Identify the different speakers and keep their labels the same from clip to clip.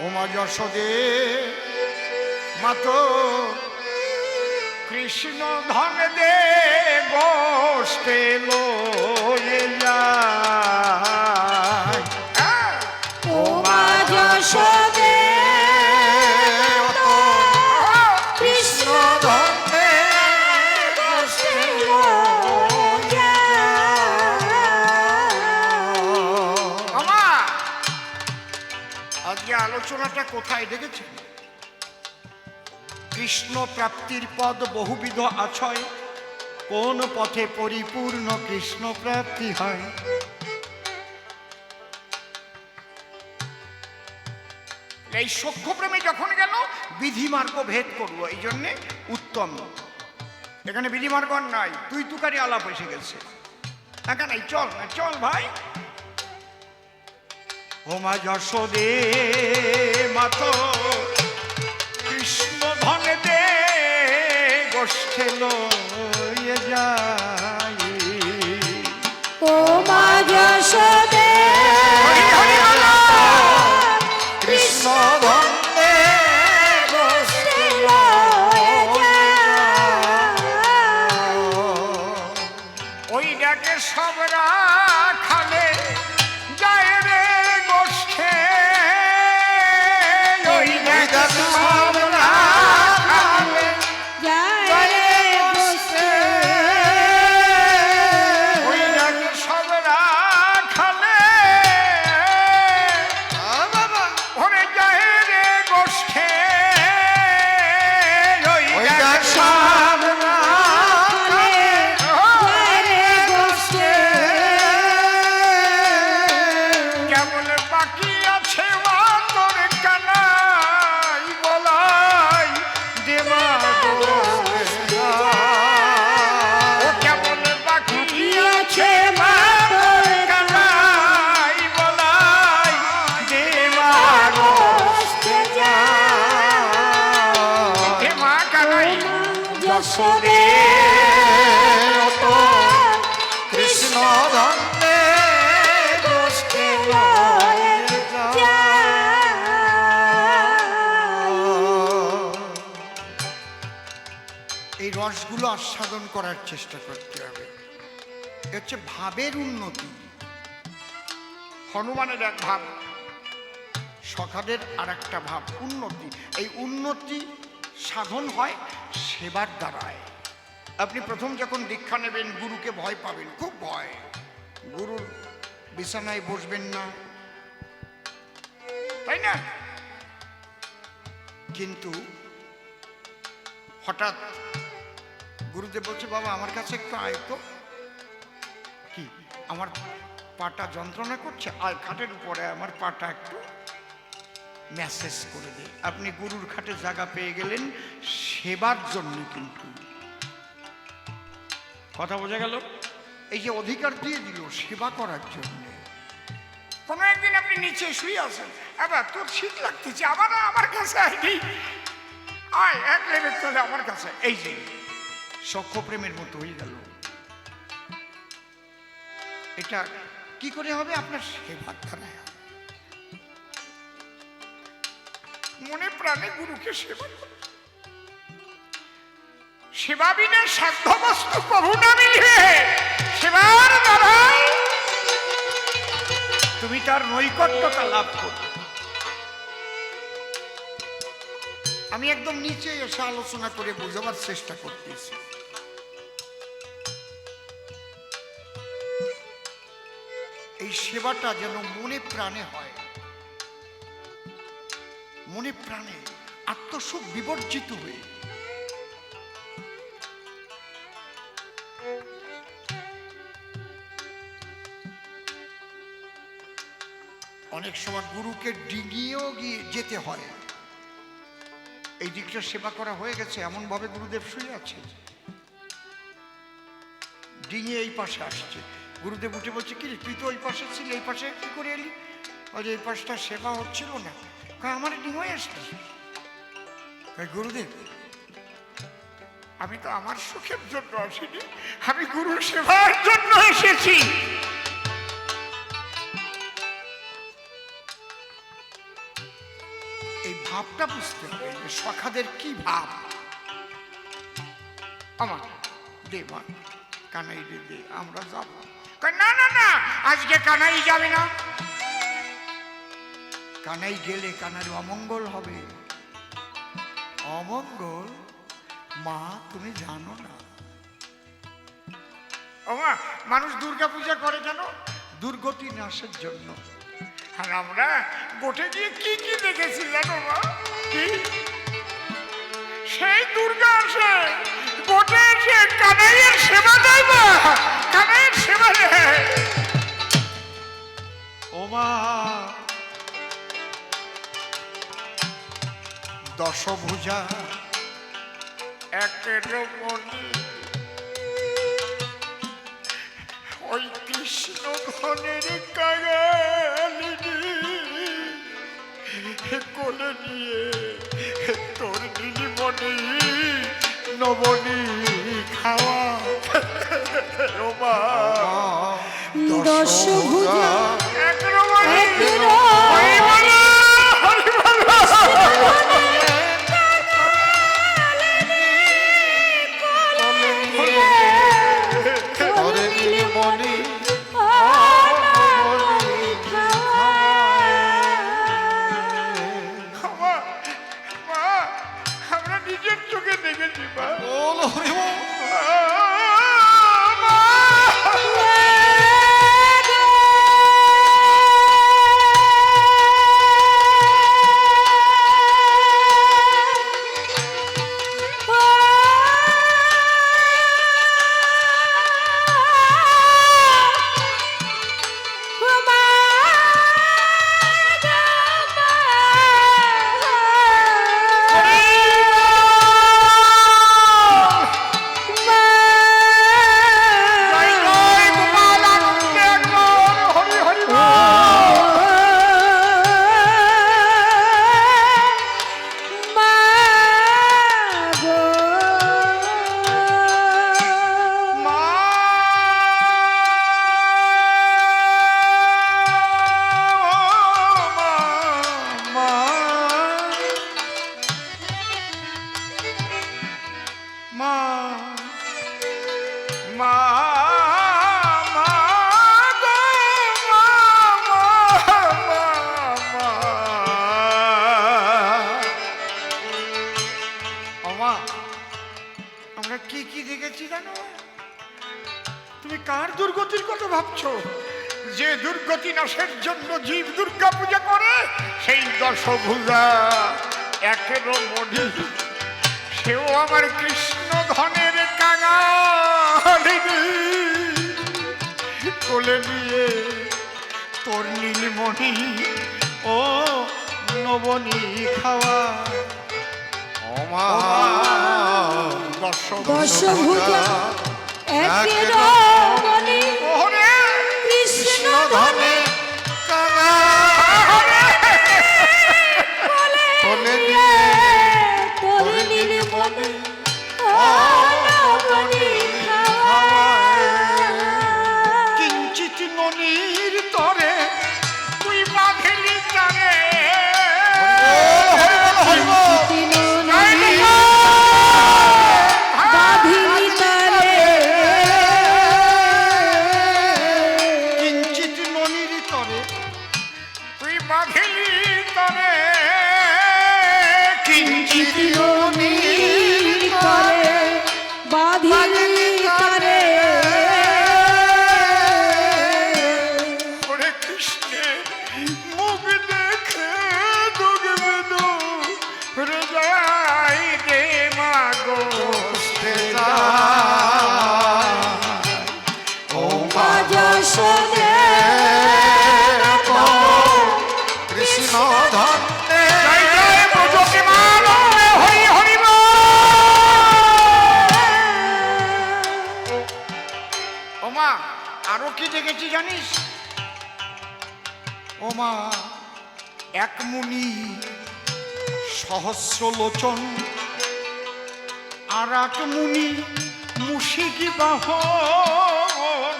Speaker 1: ওমা যশোদে মাতো কৃষ্ণ ধন দে গোষ্ঠে লয়ে যায়।
Speaker 2: ওমা যশোদে কৃষ্ণ ধন দে গোষ্ঠে লয়ে যায়।
Speaker 1: আমা আজকে আলোচনাটা কোথায় দেখেছেন? কৃষ্ণ প্রাপ্তির পদ বহুবিধ আছয়, কোন পথে পরিপূর্ণ কৃষ্ণ প্রাপ্তি হয়। এই সখ্যপ্রেমে যখন গেল বিধিমার্গ ভেদ করলো, এই জন্যে উত্তম। এখানে বিধিমার্গ নাই, তুই তুকারি আলাপ এসে গেছে। এখানে চল না, চল ভাই। ওমা যশোদে মাতো কৃষ্ণ ধন দে গোষ্ঠে লয়ে যায়।
Speaker 2: ওমা যশোদে
Speaker 1: কৃষ্ণ ধন দে
Speaker 2: গোষ্ঠে লয়ে যায়।
Speaker 1: ওই ডাকে সবরা খালে যায় রে গোষ্ঠে। ওই ডাকে সবরা খালে
Speaker 2: যায় রে গোষ্ঠে।
Speaker 1: ওই ডাকে সবরা খালে ওরে যায় রে গোষ্ঠে। ওই ডাকে সবরা
Speaker 2: যায় রে গোষ্ঠে।
Speaker 1: কেবল বাকি আছে তোর কানাই বলাই দেবা গো। ও কেবল বাকি আছে তোর কানাই বলাই দেবা গো।
Speaker 2: গোষ্ঠে যায়।
Speaker 1: দেবা কানাই
Speaker 2: যশোদে
Speaker 1: কৃষ্ণ ধন্যে গোষ্ঠে
Speaker 2: লয়ে যায়।
Speaker 1: এই রসগুলো আস্বাদন করার চেষ্টা করতে হবে। এ হচ্ছে ভাবের উন্নতি। হনুমানের এক ভাব, সখাদের আর একটা ভাব, উন্নতি। এই উন্নতি সাধন হয় সেবার দ্বারায়। আপনি প্রথম যখন দীক্ষা নেবেন গুরুকে ভয় পাবেন, খুব ভয়। গুরুর বিছানায় বসবেন না, তাই না? কিন্তু হঠাৎ গুরুদেব বলছে, বাবা আমার কাছে একটু আয় তো। কি আমার পাটা যন্ত্রণা করছে, আয় খাটের উপরে আমার পাটা একটু ম্যাসেজ করে দে। আপনি গুরুর খাটে জায়গা পেয়ে গেলেন সেবার জন্য। কিন্তু কথা বোঝা গেল? এই যে অধিকার দিয়ে দিল সেবা করার জন্য। কোনো একদিন আপনি নিচে শুয়ে আছেন, আবার তোর শীত লাগতেছে, আবার আমার কাছে আইনি, আয় এক লেভেল চলে আমার কাছে। এই যে সখ্য প্রেমের মতো হয়ে গেল। এটা কি করে হবে? আপনার সেবার দ্বারায় হবে। মনে প্রাণে গুরুকে সেবা করো। সেবা বিনা সাধ্য বস্তু কভু না মিলিবে। সেবার দ্বারাই তুমি তার নৈকট্যতা লাভ করবে। আমি একদম নিচে এসে আলোচনা করে বোঝাবার চেষ্টা করতেছি। এই সেবাটা যেন মনে প্রাণে হয়, মনে প্রাণে আত্মসুখ বিবর্জিত হয়ে। অনেক সময় গুরুকে ডিঙিয়েও গিয়ে যেতে হয়। এই দিকটা সেবা করা হয়ে গেছে, এমন ভাবে গুরুদেব শুয়ে আছে, ডিঙিয়ে এই পাশে আসছে। গুরুদেব উঠে বলছে, কি রে তুই তো ওই পাশে ছিলি, এই পাশে কি করে এলি? ওই এই পাশটা সেবা হচ্ছিল না, আমার ডিঙিয়ে আসলি। গুরুদেব আমি তো আমার সুখের জন্য আসিনি, আমি গুরুর সেবার জন্য এসেছি। ভাবটা বুঝতে হবে যে সখাদের কি ভাব। আমার দে মা, কানাই রে দে, আমরা যাব। না না না, আজকে কানাই যাবে না। কানাই গেলে কানার অমঙ্গল হবে। অমঙ্গল? মা তুমি জানো না। ওমা, মানুষ দুর্গা পূজা করে কেন? দুর্গতি নাশের জন্য। আর আমরা গোটে গিয়ে কি কি দেখেছি জানো মা? কি? সেই দুর্গা আসে, গোটে এসে কানাইয়ের সেবা দেয় মা, কানাইয়ের সেবা দেয়। ওমা, দশভুজা একের মনি, ওই কৃষ্ণ ধনের কাঙালিনী কোলে নিয়ে তোর নীলিমণি নবনী খাওয়া।
Speaker 2: দশভুজা
Speaker 1: আমরা নিজের চোখে দেখেছি মা। আমরা কি কি দেখেছি জানো? তুমি কার দুর্গতির কথা ভাবছো? যে দুর্গতি নাশের জন্য জীব দুর্গা পূজা করে, সেই দশভুজা একেরও মণি, সেও আমার কৃষ্ণ ধনের কাঙালিনী কোলে নিয়ে তোর নীলমণি ও নবনী খাওয়া।
Speaker 2: দশভুজা একের মনি কৃষ্ণ ধনে কোলে নিয়ে তোর নীলমণি নবনী খাওয়া।
Speaker 1: কিঞ্চিত ননির তরে তুই বাঁধিলি তারে, কিঞ্চিত ননির তরে তুই বাঁধিলি তরে, কিঞ্চিত ননির তরে
Speaker 2: বাঁধিলি তরে।
Speaker 1: ওরে কৃষ্ণের মুখ দেখে ডুববে দু হৃদয় রে মাগো ও মা
Speaker 2: যশোদে
Speaker 1: কৃষ্ণ ধন্যে জয় জয় ব্রজকে মান হরি হরি বল। ওমা, আরো কি দেখেছি জানিস? ওমা, এক মুনি সহস্র লোচন, আর এক মুনি মুশিকি বাহন,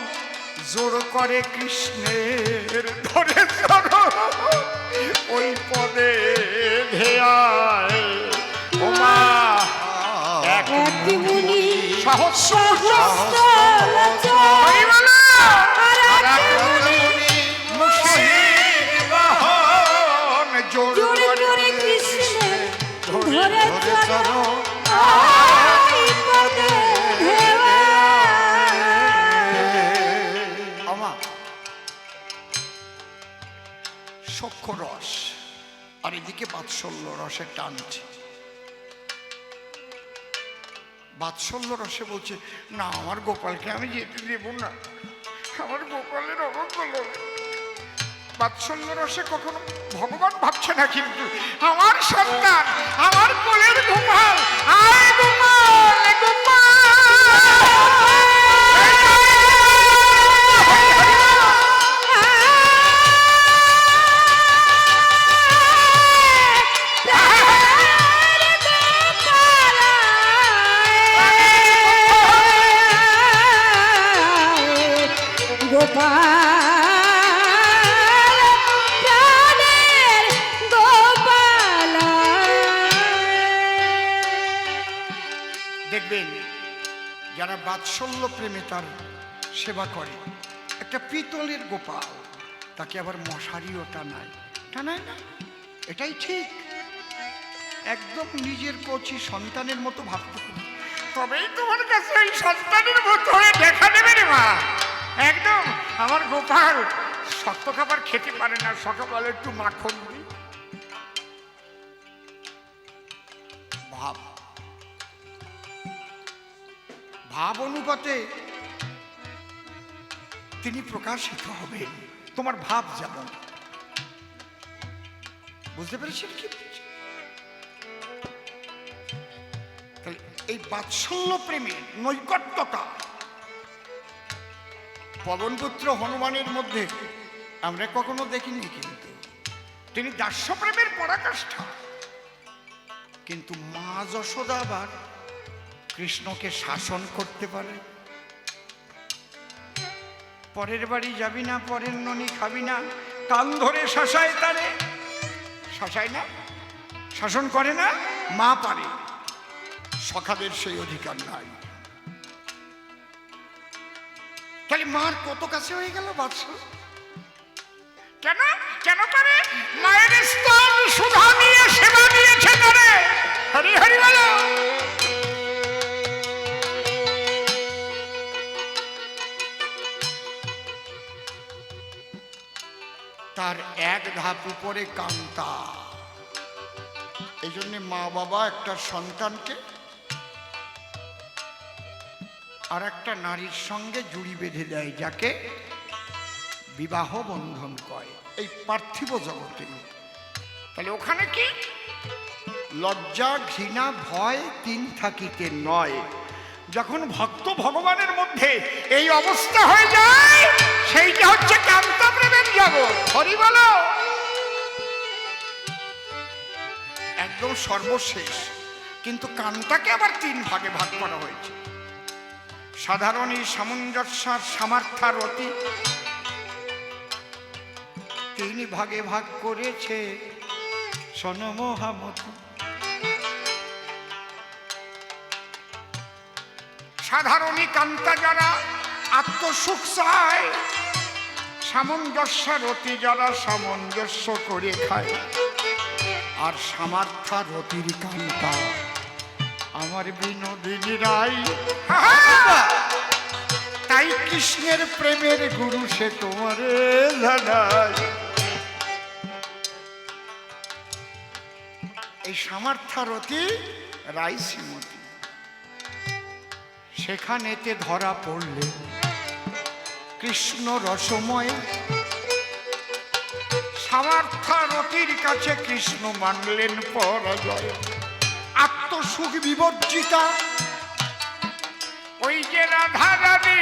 Speaker 1: জোর করে কৃষ্ণের ধরে চরণ, ওই পদে ধেয়া
Speaker 2: সহস্র
Speaker 1: হরি বল।
Speaker 2: আরাধনী
Speaker 1: মুর্শিদ বাহন জোর
Speaker 2: জোরে
Speaker 1: করে
Speaker 2: জোরে কৃষ্ণের ধরে চলো
Speaker 1: আমার সখ্য রস আর এদিকে বাৎসল্য রসে টানছে। বাৎসল্য রসে বলছে না আমার গোপালকে আমি যেতে দেব না, আমার গোপালের অমঙ্গল হবে। বাৎসল্য রসে কখনো ভগবান ভাবছে না, কিন্তু আমার সন্তান আমার কোলের গোপাল, আয় গোপাল গোপাল। দেখবেন যারা বাৎসল্য প্রেমে তার সেবা করে, একটা পিতলের গোপাল, তাকে আবার মশারিও টানায় না, এটাই ঠিক। একদম নিজের কচি সন্তানের মতো ভাবতে হবে, তবেই তোমার কাছে এই সন্তানের মতো হয়ে দেখা দেবে রে মা। একদম আমার গোপাল শক্ত খাবার খেতে পারে না, সকালবেলা একটু মাখন দিই। ভাব অনুপাতে তিনি প্রকাশিত হবেন, তোমার ভাব যেমন। বুঝতে পেরেছেন কি? এই বাৎসল্য প্রেমের নৈকট্যতা পবনপুত্র হনুমানের মধ্যে আমরা কখনো দেখিনি, কিন্তু তিনি দাস্যপ্রেমের পরাকাষ্ঠা। কিন্তু মা যশোদা আবার কৃষ্ণকে শাসন করতে পারে। পরের বাড়ি যাবি না, পরের ননি খাবি না, কান ধরে শাসায়, তারে শাসায় না, শাসন করে না। মা পারে, সখাদের সেই অধিকার নাই। তাহলে মার কত কাছে হয়ে গেল বাৎস? কেন কেন পারে? মায়ের স্তন সুধা নিয়ে সেবা দিয়েছে তারে। হরি হরি বলো। তার এক ধাপ উপরে কান্তা। এই জন্য মা বাবা একটা সন্তানকে আর একটা নারীর সঙ্গে জুড়ি বেঁধে দেয়, যাকে বিবাহ বন্ধন কয় এই পার্থিব জগতে। তাহলে ওখানে কি লজ্জা ঘৃণা ভয় তিন থাকিতে নয়। যখন ভক্ত ভগবানের মধ্যে এই অবস্থা হয়ে যায়, সেইটা হচ্ছে কান্তা প্রেমের জগৎ। হরি বলো। একদম সর্বশেষ। কিন্তু কান্তাকে আবার তিন ভাগে ভাগ করা হয়েছে। সাধারণী, সামঞ্জস্য, সামার্থারতি, তিন ভাগে ভাগ করেছে সনমহামতি। সাধারণী কান্তা যারা আত্মসুখ চায়, সামঞ্জস্যরতি যারা সামঞ্জস্য করে খায়, আর সামার্থারতির কান্তা আমার বিনোদিনী রাই। তাই কৃষ্ণের প্রেমের গুরু সে তোমারে জানায়। এই সামার্থারতি রাই শ্রীমতী, সেখানেতে ধরা পড়লে কৃষ্ণ রসময়। সামার্থারতির কাছে কৃষ্ণ মানলেন পরাজয়। আত্মসুখ বিবর্জিতা ওই যে রাধা রানী,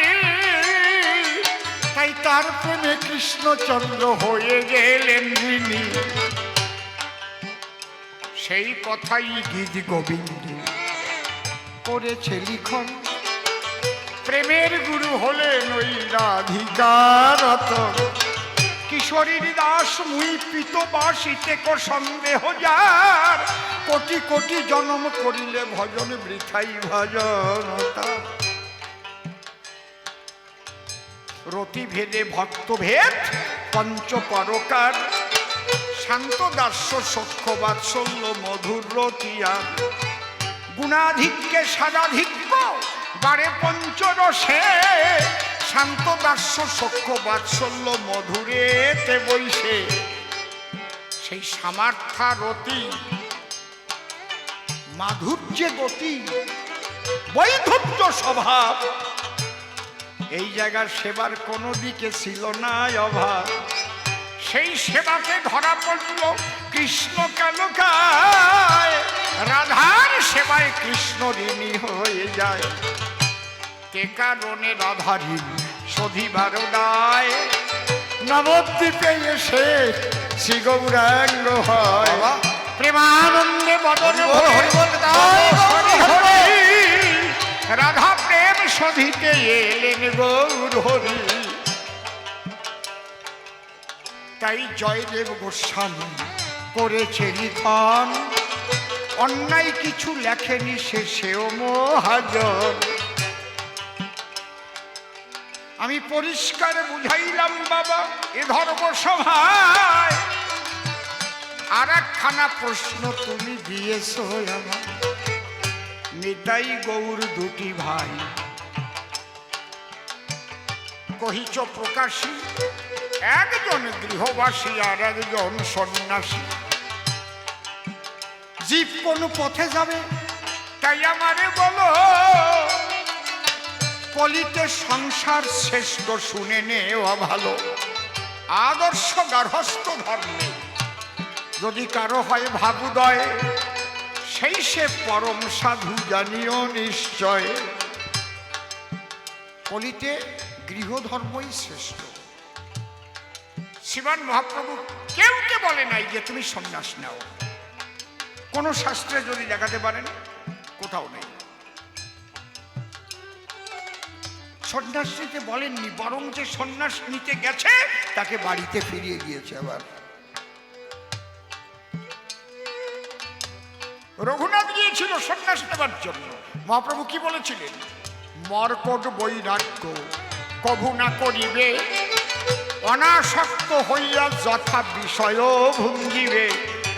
Speaker 1: তাই তার প্রেমে কৃষ্ণচন্দ্র হয়ে গেলেন ঋণী। সেই কথাই গীত গোবিন্দে করেছে লিখন। প্রেমের গুরু হলেন ওই রাধিকারত। কিশোরীর দাস মুই পিতবাসিতে কো সন্দেহ যার, কোটি কোটি জন্ম করিলে ভজন বৃথাই ভজনতা। রতিভেদে ভক্তভেদ পঞ্চপরকার, শান্ত দাস্য সখ্য বাৎসল্য মধুর রতিয়া, গুণাধিক্যে সাদাধিক্য বারে পঞ্চরসে, শান্ত দাস্য সখ্য বাৎসল্য মধুরেতে বৈশে, সেই সামার্থা রতি মাধুর্যে গতি বৈধব্য স্বভাব, এই জায়গার সেবার কোনো দিকে ছিল না অভাব। সেই সেবাকে ধরা পড়ল কৃষ্ণ কালকায়, রাধার সেবায় কৃষ্ণ ঋণী হয়ে যায়, কে কারণে রাধারীণ শোধিবার দায়, নবদ্বীপে এসে শ্রী গৌরাঙ্গ হয়, প্রেমানন্দে বদন রাধা প্রেম শোধিতে এলেন গৌর হরি। তাই জয়দেব গোস্বামী করেছে লিখন, অন্যায় কিছু লেখেনি সেও মহাজন। আমি পরিষ্কার বুঝাইলাম বাবা এ ধর্ম সভায়, আর একখানা প্রশ্ন তুমি দিয়েছ আমার, নিতাই গৌর দুটি ভাই কহিছ প্রকাশী, একজন গৃহবাসী আর একজন সন্ন্যাসী, জীব কোন পথে যাবে তাই আমারে বলো, কলিতে সংসার শ্রেষ্ঠ শুনে নেওয়া ভালো, আদর্শ গার্হস্থ ধর্মে যদি কারো হয় ভাবুদয়, সেই সে পরম সাধু জানিও নিশ্চয়, কলিতে গৃহধর্মই শ্রেষ্ঠ। শ্রীমান মহাপ্রভু কেউকে বলে নাই যে তুমি সন্ন্যাস নাও, কোন শাস্ত্রে যদি দেখাতে পারেন কোথাও নেই। সন্ন্যাস নিতে বলেননি, বরং যে সন্ন্যাস নিতে গেছে তাকে বাড়িতে ফিরিয়ে দিয়েছে। আবার রঘুনাথ গিয়েছিল সন্ন্যাস নেবার জন্য, মহাপ্রভু কি বলেছিলেন? মর্কট বৈরাগ্য কভু না করিবে, অনাসক্ত হইয়া যথা বিষয় ভুঞ্জিবে।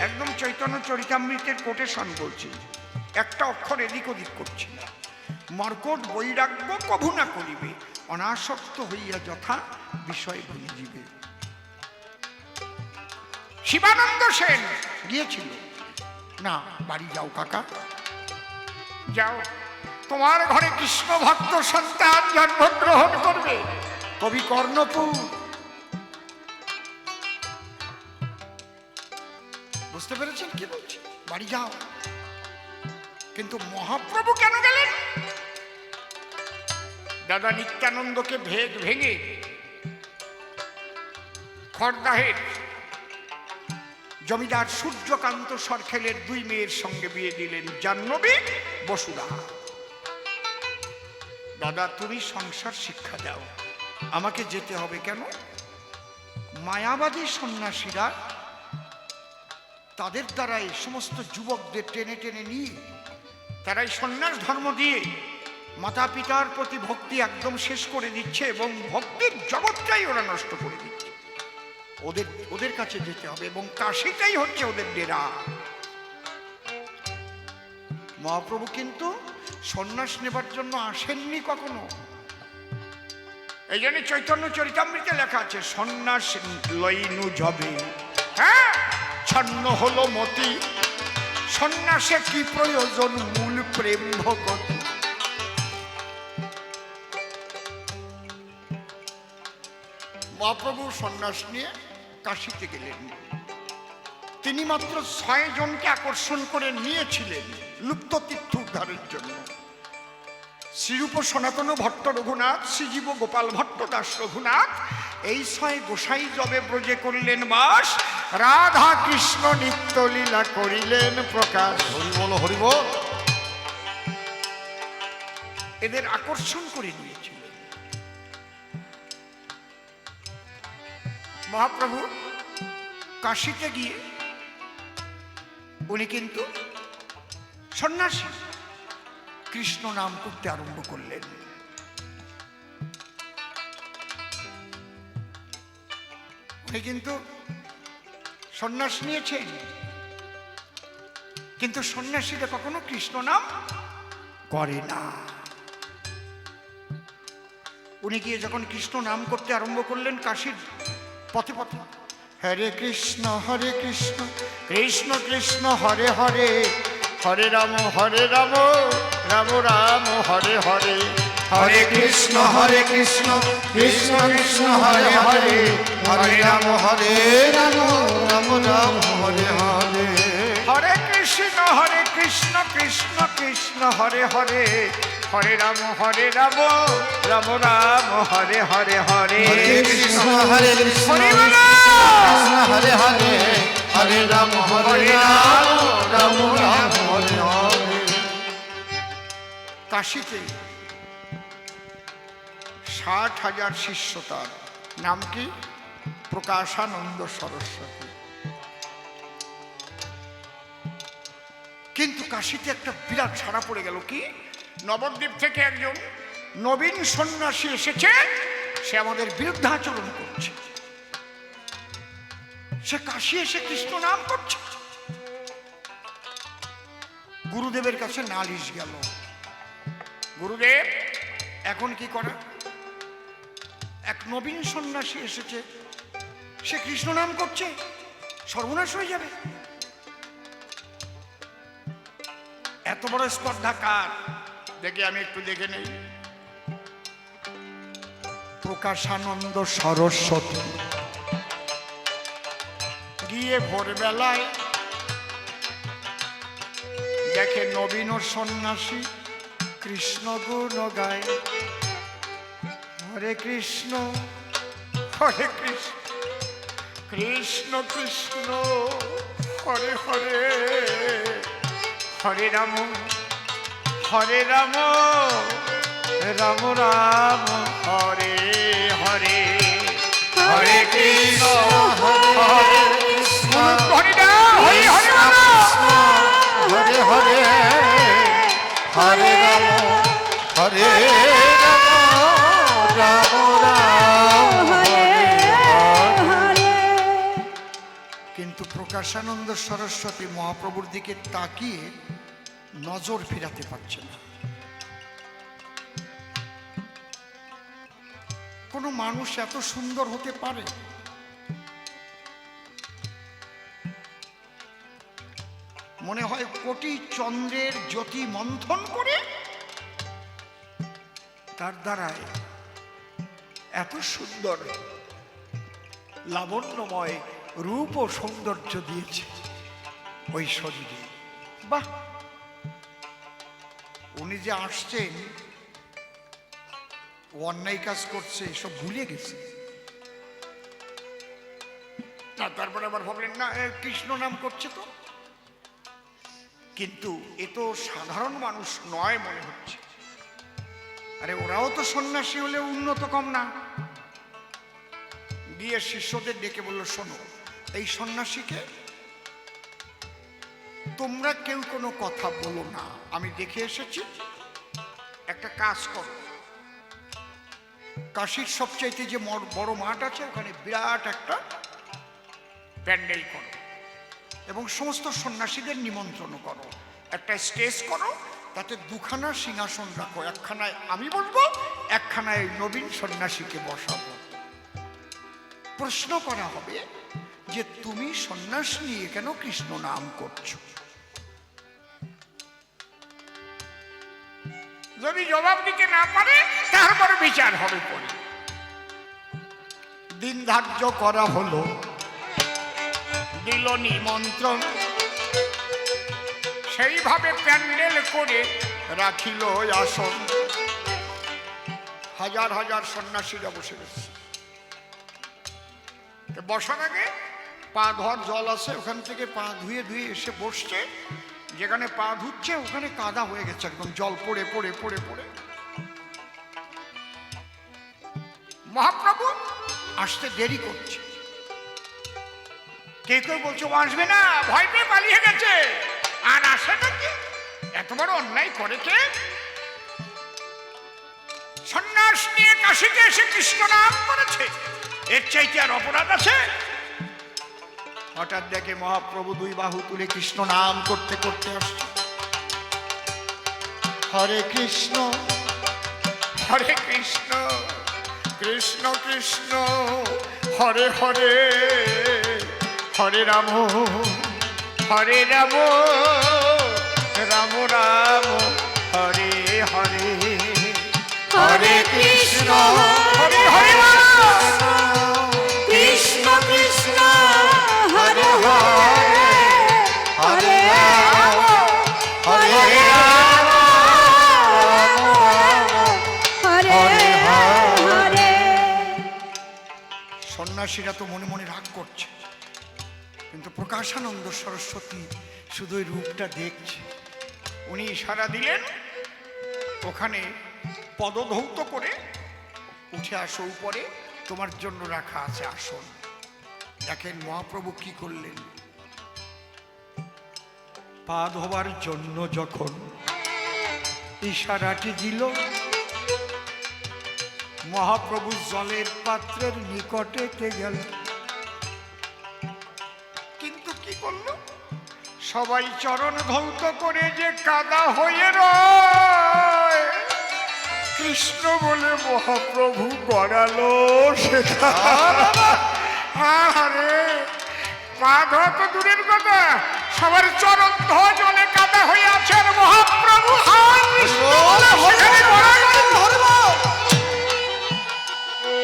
Speaker 1: একদম চৈতন্য চরিতামৃতের কোটেশন বলছি, একটা অক্ষর এদিক ওদিক করছি না। মর্কট বৈরাগ্য কভু না করিবে, অনাসক্ত হইয়া যথা বিষয় ভুঞ্জিবে। শিবানন্দ সেন গিয়েছিল না, বাড়ি যাও কাকা যাও, তোমার ঘরে কৃষ্ণ ভক্ত সন্তান জন্মগ্রহণ করবে। কবি কর্ণপুর বুঝতে পেরেছেন কি বলছি? বাড়ি যাও। কিন্তু মহাপ্রভু কেন গেলেন? দাদা নিত্যানন্দকে ভেঙে খড়দাহের জমিদার সূর্যকান্ত সরখেলের দুই মেয়ের সঙ্গে বিয়ে দিলেন, জাহ্নবী বসুধা। দাদা তুমি সংসার শিক্ষা দাও, আমাকে যেতে হবে কেন? মায়াবাদী সন্ন্যাসীরা তাদের দ্বারাই সমস্ত যুবকদের টেনে টেনে নিয়ে তারাই সন্ন্যাস ধর্ম দিয়ে মাতা পিতার প্রতি ভক্তি একদম শেষ করে দিচ্ছে এবং ভক্তির জগৎটাই ওরা নষ্ট করে দিচ্ছে। ওদের কাছে যেতে হবে এবং কাশীটাই হচ্ছে ওদের ডেরা। মহাপ্রভু কিন্তু সন্ন্যাস নেবার জন্য আসেননি কখনো। এই জন্য চৈতন্য চরিতামৃতে লেখা আছে সন্ন্যাস লইনু যাবে, হ্যাঁ ছন্ন হলো মতি, সন্ন্যাসে কি প্রয়োজন মূল প্রেম ভগতি। মহাপ্রভু সন্ন্যাস নিয়ে কাশীতে গেলেন। তিনি মাত্র 6 জনকে আকর্ষণ করে নিয়েছিলেন লুপ্ত তীর্থ উদ্ধারের জন্য। শ্রীরূপ সনাতন ভট্ট রঘুনাথ, শ্রীজীব গোপাল ভট্ট দাস রঘুনাথ, এই 6 গোসাই যবে ব্রজে করলেন বাস, রাধা কৃষ্ণ নিত্য লীলা করিলেন প্রকাশ।
Speaker 3: হরিবল হরিবল।
Speaker 1: এদের আকর্ষণ করে নিয়েছিলেন। মহাপ্রভু কাশীতে গিয়ে উনি কিন্তু সন্ন্যাসী কৃষ্ণ নাম করতে আরম্ভ করলেন। আপনি কিন্তু সন্ন্যাস নিয়েছেন, কিন্তু সন্ন্যাসীরা কখনো কৃষ্ণ নাম করে না। উনি গিয়ে যখন কৃষ্ণ নাম করতে আরম্ভ করলেন কাশীর পথে পথে, হরে কৃষ্ণ কৃষ্ণ কৃষ্ণ হরে হরে, হরে রাম রাম রাম হরে হরে,
Speaker 3: হরে কৃষ্ণ কৃষ্ণ কৃষ্ণ হরে হরে, হরে রাম রাম রাম হরে হরে।
Speaker 1: হরে কৃষ্ণ কৃষ্ণ কৃষ্ণ হরে হরে, হরে রাম রাম রাম হরে হরে হরে।
Speaker 3: হরে কৃষ্ণ কৃষ্ণ
Speaker 1: হরি বল!
Speaker 3: কৃষ্ণ হরে হরে, হরে রাম রাম রাম হরে হরে।
Speaker 1: কাশীতে 60,000 শিষ্য, তার নাম কি? প্রকাশানন্দ সরস্বতী। কিন্তু কাশীতে একটা বিরাট ছাড়া পড়ে গেল। কি? নবদ্বীপ থেকে একজন নবীন সন্ন্যাসী এসেছে, সে আমাদের বিরুদ্ধাচরণ করছে। সে কাশী এসে কৃষ্ণ নাম করছে। গুরুদেবের কাছে নালিশ গেল, গুরুদেব এখন কি করা? এক নবীন সন্ন্যাসী এসেছে, সে কৃষ্ণ নাম করছে, সর্বনাশ হয়ে যাবে। এত বড় স্পর্ধা কার? দেখে আমি একটু দেখে নেই। প্রকাশানন্দ সরস্বতী গিয়ে ভোরবেলায় দেখে নবীন সন্ন্যাসী কৃষ্ণ গুণ গায়, হরে কৃষ্ণ কৃষ্ণ কৃষ্ণ হরে হরে, হরে রাম রাম রাম হরে হরে।
Speaker 3: হরে কৃষ্ণ হরে কৃষ্ণ
Speaker 1: হরে রাম হরে হরে বল!
Speaker 3: হরে হরে, হরে রাম রাম রাম হরে হরে।
Speaker 1: কিন্তু প্রকাশানন্দ সরস্বতী মহাপ্রভুর দিকে তাকিয়ে নজর ফিরাতে পারছে না। কোনো মানুষ এত সুন্দর হতে পারে? মনে হয় কোটি চন্দ্রের জ্যোতি মন্থন করে তার দ্বারায় এত সুন্দর লাবণ্যময় রূপ ও সৌন্দর্য দিয়েছে ওই শরীরে। বাহ! উনি যে আসছেন, অন্যায় কাজ করছে, এসব ভুলে গেছে। তারপরে আবার ভাবলেন না কৃষ্ণ নাম করছে তো, কিন্তু এ তো সাধারণ মানুষ নয় মনে হচ্ছে। আরে ওরাও তো সন্ন্যাসী হলে উন্নত কম না। গিয়ে শিষ্যদের ডেকে বলল, শোনো, এই সন্ন্যাসীকে তোমরা কেউ কোনো কথা বলো না, আমি দেখে এসেছি। একটা কাজ করো, কাশীর সবচাইতে যে বড় মাঠ আছে, ওখানে বিরাট একটা প্যান্ডেল করো এবং সমস্ত সন্ন্যাসীদের নিমন্ত্রণ করো। একটা স্টেজ করো, তাতে দুখানা সিংহাসন রাখো, একখানায় আমি বলবো, একখানায় নবীন সন্ন্যাসীকে বসাবো। প্রশ্ন করা হবে যে তুমি সন্ন্যাস নিয়ে কেন কৃষ্ণ নাম করছো? যদি জবাব দিতে না পারে তারপর বিচার হবে। পরে দিন ধার্য করা হলো, দিল নিমন্ত্রণ, সেইভাবে প্যান্ডেল করে রাখিল আসন। হাজার হাজার সন্ন্যাসীরা বসে গেছে। বসার আগে পা ধোয়ার জল আছে, ওখান থেকে পা ধুয়ে ধুয়ে এসে বসছে। যেখানে পা ধুচ্ছে ওখানে কাদা হয়ে গেছে, একদম জল পড়ে পড়ে পড়ে পড়ে। মহাপ্রভু আসতে দেরি করছে। কেউ কেউ বলছে ও আসবে না, ভয় পেয়ে পালিয়ে গেছে। আর আসে নাকি? এত বড় অন্যায় করেছে। সন্ন্যাস নিয়ে কাশীতে এসে কৃষ্ণ নাম করেছে, এর চাইতে আর অপরাধ আছে? হঠাৎ দেখে মহাপ্রভু দুই বাহু তুলে কৃষ্ণ নাম করতে করতে আসছে। হরে কৃষ্ণ হরে কৃষ্ণ, কৃষ্ণ কৃষ্ণ হরে হরে, হরে রাম হরে রাম, রাম রাম হরে হরে,
Speaker 2: হরে কৃষ্ণ
Speaker 1: হরে হরে
Speaker 2: কৃষ্ণ কৃষ্ণ হরে হরে, হরে রাম হরে রাম, হরে হরে।
Speaker 1: সন্ন্যাসীরা তো মনে মনে রাগ করছে, কিন্তু প্রকাশানন্দ সরস্বতী শুধু ওই রূপটা দেখছে। উনি ইশারা দিলেন, ওখানে পদধৌত করে উঠে আসো উপরে, তোমার জন্য রাখা আছে আসন। দেখেন মহাপ্রভু কি করলেন, পা ধোবার জন্য যখন ইশারাটি দিল, মহাপ্রভু জলের পাত্রের নিকটেতে গেল। কিন্তু কি করলো, সবাই চরণ ধৌত করে যে কাদা হয়ে রয়, কৃষ্ণ বলে মহাপ্রভু গড়ালো সেখানে। আরে পা ধোয়া তো দূরের কথা, সবার চরণ ধোয়া জলে কাদা হয়ে আছে, আর মহাপ্রভু সেখানে গড়ালো।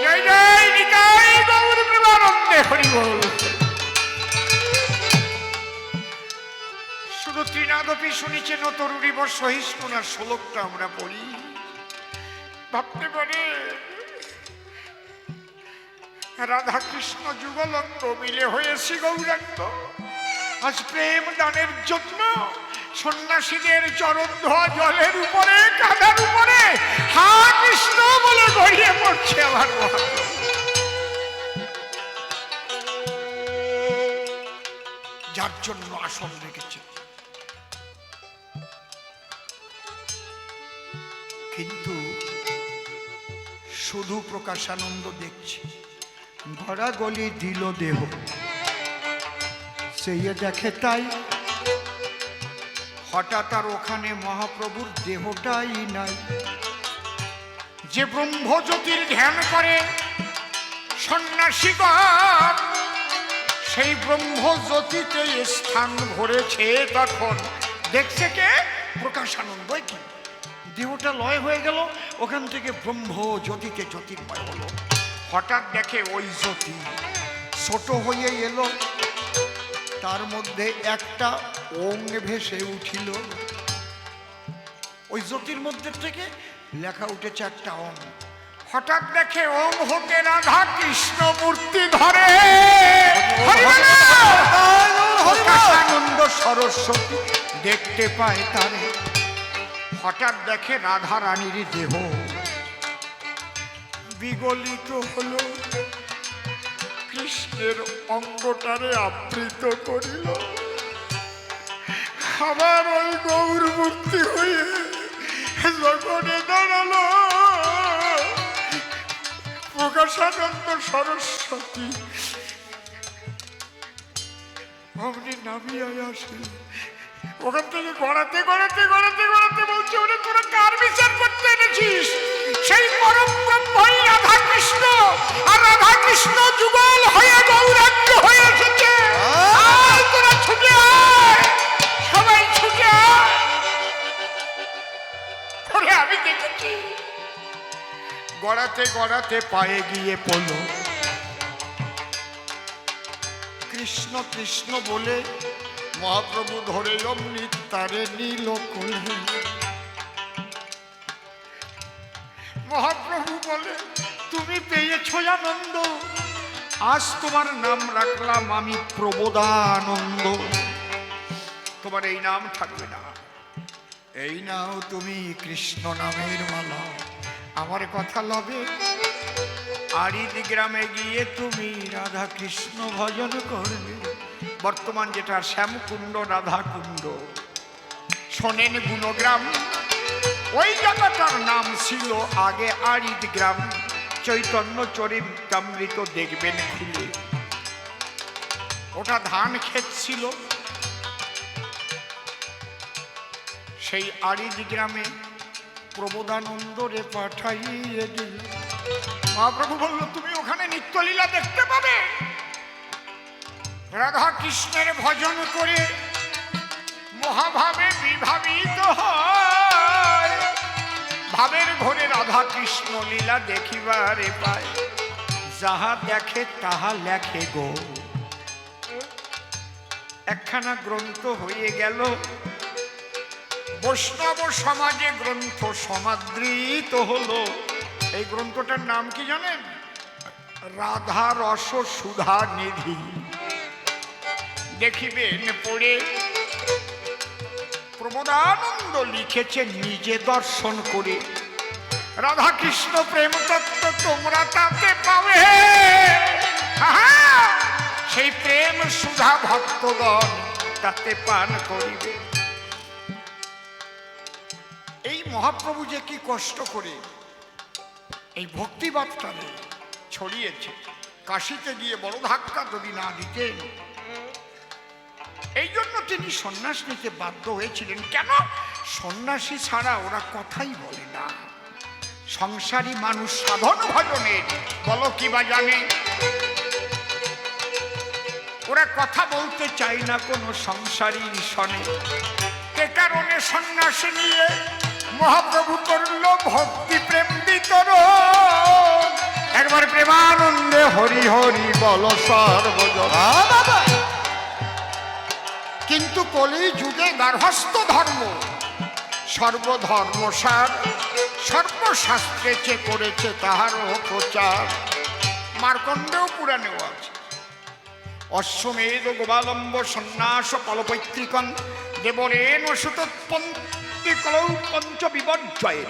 Speaker 1: জয় জয় নিতাই গৌর প্রেমানন্দে হরি বল। শুধু ত্রিনাদপি শুনেছে নতরুরিব সহিষ্ণুনার শ্লোকটা আমরা পড়ি, ভাবতে পারে রাধা কৃষ্ণ যুগলঙ্গ মিলে হয়েছি গৌরাঙ্গ। আজ প্রেম দানের জন্য সন্ন্যাসীদের চরণ ধোয়া জলের উপরে কাদার উপরে হা কৃষ্ণ বলে গড়িয়ে পড়ছে আমার মহাপ্রভু। যার জন্য আসন রেখেছে, কিন্তু শুধু প্রকাশানন্দ দেখছে, গড়াগলি দিল দেহ, সেই দেখে তাই। হঠাৎ আর ওখানে মহাপ্রভুর দেহটাই নাই। যে ব্রহ্মজ্যোতির ধ্যান করে সন্ন্যাসীগণ, সেই ব্রহ্মজ্যোতিতে স্থান ভরেছে। তখন দেখছে কে, প্রকাশানন্দ। কি দেহটা লয় হয়ে গেল, ওখান থেকে ব্রহ্মজ্যোতিতে জ্যোতির্ময় হলো। হঠাৎ দেখে ওই জ্যোতি ছোট হয়ে এলো, তার মধ্যে একটা ওং ভেসে উঠিল। ওই জ্যোতির মধ্যে থেকে লেখা উঠেছে একটা ওং। হঠাৎ দেখে ওং হতে রাধা কৃষ্ণ মূর্তি ধরে। প্রকাশানন্দ সরস্বতী দেখতে পায় তারে। হঠাৎ দেখে রাধা রানীর দেহ বিগলিত হলো, কৃষ্ণের অঙ্গটারে আবৃত করিল। আবার ওই গৌর মূর্তি হয়ে যখন দাঁড়ালো, প্রকাশানন্দ সরস্বতী অমনি নামিয়ে আসে। ওখান থেকে গড়াতে গড়াতে গড়াতে গড়াতে বলছে, ওরে তোরা কার বিচার করতে এনেছিস? সেই পরম ব্রহ্মই রাধা কৃষ্ণ, আর রাধা কৃষ্ণ যুগল হয়ে গৌরাঙ্গ হয়ে এসেছে। আয় তোরা ছুটে আয়, সবাই ছুটে আয়। ওরে আমি দেখেছি। গড়াতে গড়াতে পায়ে গিয়ে পড়ল। কৃষ্ণ কৃষ্ণ বলে মহাপ্রভু ধরে অমৃত তারে নীল কোলে। মহাপ্রভু বলে, তুমি পেয়েছো আনন্দ, আজ তোমার নাম রাখলাম আমি প্রবোধানন্দ। তোমার এই নাম থাকবে না, এই নাও তুমি কৃষ্ণ নামের মালা। আমার কথা লবে, আরিদ গ্রামে গিয়ে তুমি রাধা কৃষ্ণ ভজন করবে। বর্তমান যেটা শ্যামকুণ্ড রাধা কুণ্ড, শোনেন গুণগ্রাম, ওই জায়গাটার নাম ছিল আগে আরিদ গ্রাম। চৈতন্য চরিতামৃত দেখবেন খুলে। ওটা ধান ক্ষেত ছিল। সেই আরিজ গ্রামে প্রবোধানন্দ রে পাঠাইয়ে দিল। মহাপ্রভু বলল, তুমি ওখানে নিত্যলীলা দেখতে পাবে। রাধা কৃষ্ণের ভজন করে মহাভাবে বিভাবিত হয়। ভাবের ঘরে রাধা কৃষ্ণ লীলা দেখিবারে পায়। যাহা দেখে তাহা লেখে গো। একখানা গ্রন্থ হয়ে গেল, বৈষ্ণব সমাজে গ্রন্থ সমাদৃত হলো। এই গ্রন্থটার নাম কি জানেন? রাধা রস সুধা নিধি। দেখিবেন পড়ে, প্রবোধানন্দ লিখেছে নিজে দর্শন করে। রাধা কৃষ্ণ প্রেম তত্ত্ব তোমরা তাতে পাবে। আহা! সেই প্রেম সুধা ভক্তগণ তাতে পান করিবে। এই মহাপ্রভু যে কি কষ্ট করে এই ভক্তিবাদটাকে ছড়িয়েছে। কাশিতে গিয়ে বড় ধাক্কা যদি না দিতেন, এই জন্য তিনি সন্ন্যাস নিতে বাধ্য হয়েছিলেন। কেন? সন্ন্যাসী ছাড়া ওরা কথাই বলে না। সংসারী মানুষ সাধন ভজনের বলো কি বা জানে। ওরা কথা বলতে চায় না কোনো সংসারী শনে। এ কারণে সন্ন্যাস নিয়ে মহাপ্রভু করল ভক্তি প্রেম বিতরণ। একবার প্রেমানন্দে হরি হরি বল সর্বজন। কিন্তু কলি যুগে গার্হস্থ ধর্ম সর্বধর্ম সার, সর্বশাস্ত্রে চে করেছে তাহারও প্রচার। মার্কণ্ডেয় পুরাণেও আছে। অশ্বমেধ গোবালম্ব সন্ন্যাস ফলপৈতৃকন দেবরেণ সুতোৎপন্তি কলৌ পঞ্চ বিপর্যয়ে।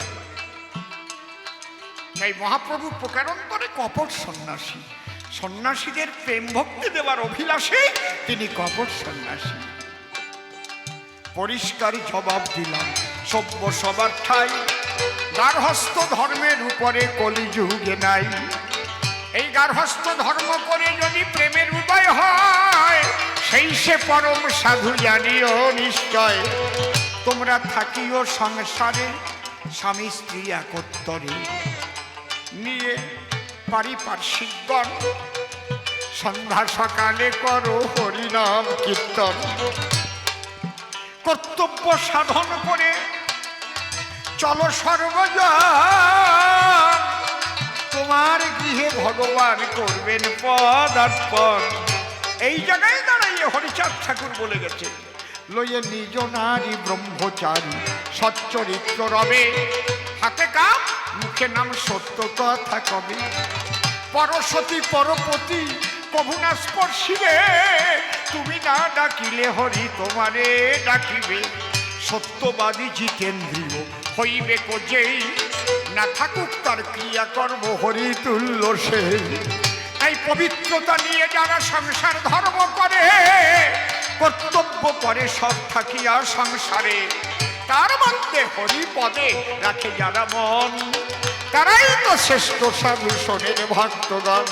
Speaker 1: এই মহাপ্রভু প্রকারান্তরে কপট সন্ন্যাসী। সন্ন্যাসীদের প্রেম ভক্তি দেওয়ার অভিলাষে তিনি কপট সন্ন্যাসী। পরিষ্কার জবাব দিলাম সভ্য সবার ঠাই। গার্হস্থ ধর্মের উপরে কলিযুগে নাই। এই গার্হস্থ ধর্ম করে যদি প্রেমের উদয় হয়, সেই সে পরম সাধু জানিও নিশ্চয়। তোমরা থাকিও সংসারে স্বামী স্ত্রী একত্তরে নিয়ে পারিপার্শ্বিকগণ সন্ধ্যা সকালে করো হরিনাম কীর্তন। কর্তব্য সাধন করে চলো সর্বজন। তোমার গৃহে ভগবান করবেন পদার্পণ। এই জায়গায় দাঁড়াইয়ে হরিচাঁদ ঠাকুর বলে গেছে, লইয়ে নিজ নারী ব্রহ্মচারী সচ্চরিত্র রবে। হাতে কাম মুখে নাম সত্য কথা কবে। পরসতী পরপতি কভু না স্পর্শিবে। তুমি না ডাকিলে হরি তোমারে ডাকিবে। সত্যবাদী জিতেন্দ্রিয় হইবে কোজেই, না থাকুক তার ক্রিয়াকর্ম হরি তুল্য সে। এই পবিত্রতা নিয়ে যারা সংসার ধর্ম করে, কর্তব্য করে সব থাকিয়া সংসারে, তার মধ্যে হরি পদে রাখে যারা মন, তারাই তো শ্রেষ্ঠ সাধু শোনেন ভক্তগণ।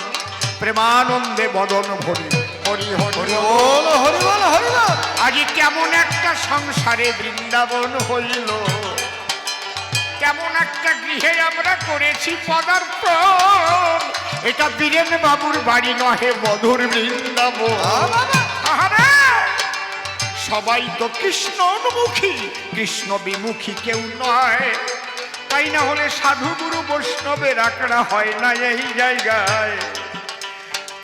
Speaker 1: প্রেমানন্দে বদন ভরি হরি হরি বল হরি বল হরি বল। আজ কেমন একটা সংসারে বৃন্দাবন হইল, কেমন একটা গৃহে আমরা করেছি পদার্পণ। এটা বীরেন বাবুর বাড়ি নহে মধুর বৃন্দাবন। আহারে, সবাই তো কৃষ্ণ অনুমুখী, কৃষ্ণ বিমুখী কেউ নয়। তাই না হলে সাধু গুরু বৈষ্ণবের আঁকড়া হয় না এই জায়গায়।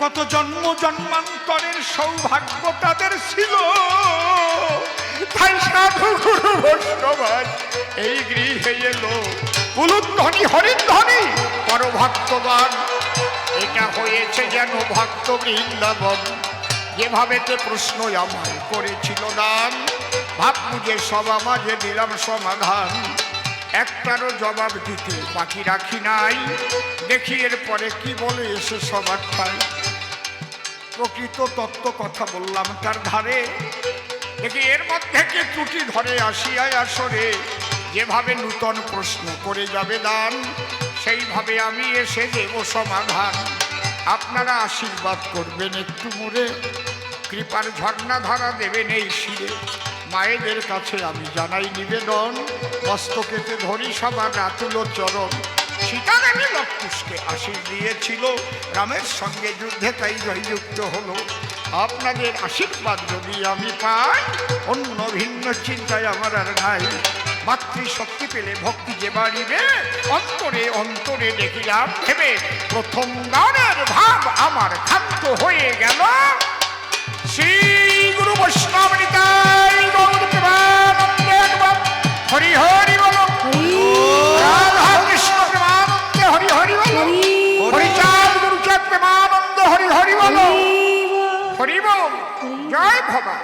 Speaker 1: কত জন্ম জন্মান্তরের সৌভাগ্য তাদের ছিল, তাই সাধু গুরু বৈষ্ণব এই গৃহে এলো। উলুধ্বনি হরিধ্বনি পরভক্তগণ, এটা হয়েছে যেন ভক্ত বৃন্দাবন। যেভাবেতে প্রশ্ন আমায় করেছিল দান, ভাব বুঝে সবা মাঝে দিলাম সমাধান। একটারও জবাব দিতে বাকি রাখি নাই, দেখি এরপরে কি বলে এসে সবার ঠাই। প্রকৃত তত্ত্ব কথা বললাম তার ধারে, দেখি এর মধ্যে কি ত্রুটি ধরে আসিয়ায় আসরে। যেভাবে নূতন প্রশ্ন করে যাবে দান, সেইভাবে আমি এসে দেব সমাধান। আপনারা আশীর্বাদ করবেন একটু মোরে, কৃপার ঝর্ণা ধারা দেবেন এই শিরে। মায়েদের কাছে আমি জানাই নিবেদন, মস্তকেতে ধরি সবার রাতুল চরণ। সীতা দেবী লক্ষুষকে আশীর দিয়েছিল, রামের সঙ্গে যুদ্ধে তাই জয়যুক্ত হলো। আপনাদের আশীর্বাদ যদি আমি পাই, অন্য ভিন্ন চিন্তায় আমার আর নাই। মাতৃশক্তি পেলে ভক্তি যে বাড়িবে, অন্তরে অন্তরে দেখিলাম ভেবে, প্রথম গানের ভাব আমার ক্ষান্ত হয়ে গেল। শ্রী গুরু বৈষ্ণব নিতাই গৌর প্রেমানন্দে একবার হরি হরি বল। রাধা কৃষ্ণ প্রেমানন্দে হরি হরি বল। হরিচাঁদ গুরুচাঁদ প্রেমানন্দ হরি হরি বল। হরি বল। জয় ভবা।